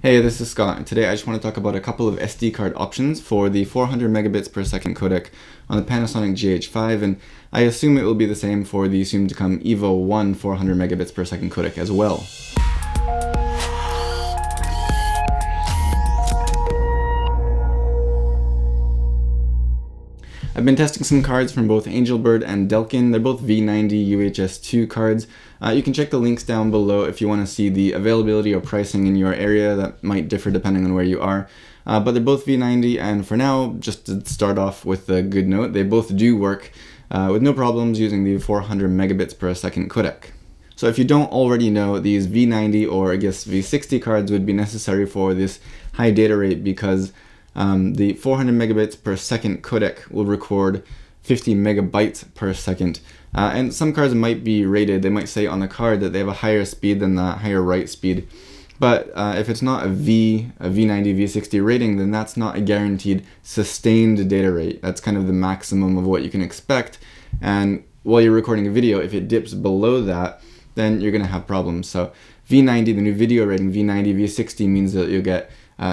Hey, this is Scott, and today I just want to talk about a couple of SD card options for the 400 megabits per second codec on the Panasonic GH5, and I assume it will be the same for the soon to come EVA1 400 megabits per second codec as well. I've been testing some cards from both Angelbird and Delkin. They're both v90 UHS2 cards. You can check the links down below if you want to see the availability or pricing in your area. That might differ depending on where you are. But they're both v90, and for now, just to start off with a good note, they both do work with no problems using the 400 megabits per second codec. So if you don't already know, these v90 or I guess v60 cards would be necessary for this high data rate because the 400 megabits per second codec will record 50 megabytes per second. And some cards might be rated, they might say on the card that they have a higher speed than that, higher write speed. But if it's not a v90, v60 rating, then that's not a guaranteed sustained data rate. That's kind of the maximum of what you can expect. And while you're recording a video, if it dips below that, then you're going to have problems. So v90, the new video rating, v90, v60 means that you'll get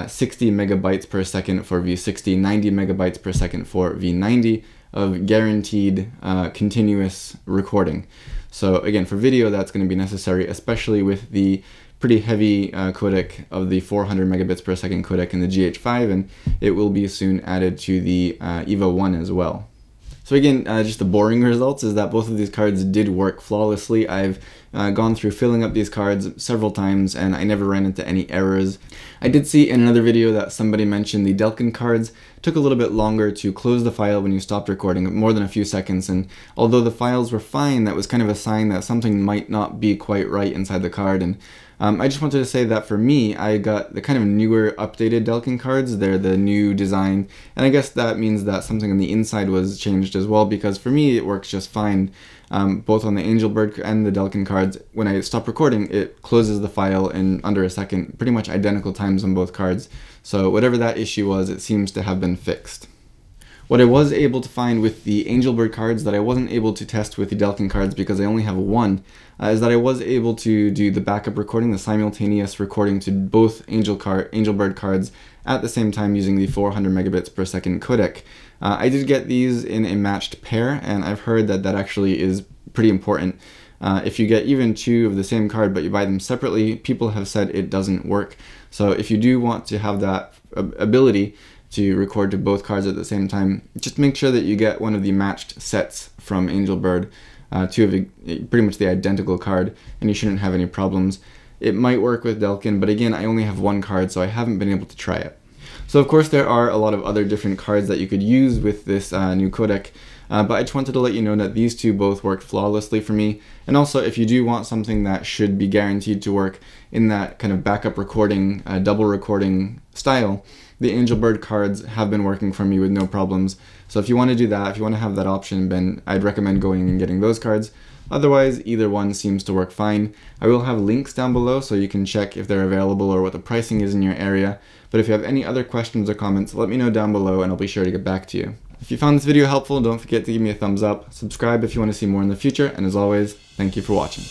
60 megabytes per second for v60, 90 megabytes per second for v90 of guaranteed continuous recording. So again, for video, that's going to be necessary, especially with the pretty heavy codec of the 400 megabits per second codec in the GH5, and it will be soon added to the EVA1 as well. So again, just the boring results is that both of these cards did work flawlessly. I've gone through filling up these cards several times and I never ran into any errors. I did see in another video that somebody mentioned the Delkin cards took a little bit longer to close the file when you stopped recording, more than a few seconds, and although the files were fine, that was kind of a sign that something might not be quite right inside the card. And I just wanted to say that for me, I got the kind of newer, updated Delkin cards. They're the new design, and I guess that means that something on the inside was changed as well, because for me it works just fine. Both on the Angelbird and the Delkin cards, when I stop recording, it closes the file in under a second, pretty much identical times on both cards. So whatever that issue was, it seems to have been fixed. What I was able to find with the Angelbird cards that I wasn't able to test with the Delkin cards because I only have one, is that I was able to do the backup recording, the simultaneous recording to both Angelbird cards at the same time using the 400 megabits per second codec. I did get these in a matched pair, and I've heard that that actually is pretty important. If you get even two of the same card but you buy them separately, people have said it doesn't work. So if you do want to have that ability to record to both cards at the same time, just make sure that you get one of the matched sets from Angelbird, two of pretty much the identical card, and you shouldn't have any problems. It might work with Delkin, but again, I only have one card, so I haven't been able to try it. So of course there are a lot of other different cards that you could use with this new codec, but I just wanted to let you know that these two both worked flawlessly for me. And also, if you do want something that should be guaranteed to work in that kind of backup recording, double recording style, the Angelbird cards have been working for me with no problems. So if you want to do that, if you want to have that option, then I'd recommend going and getting those cards. Otherwise, either one seems to work fine. I will have links down below so you can check if they're available or what the pricing is in your area. But if you have any other questions or comments, let me know down below and I'll be sure to get back to you. If you found this video helpful, don't forget to give me a thumbs up, subscribe if you want to see more in the future, and as always, thank you for watching.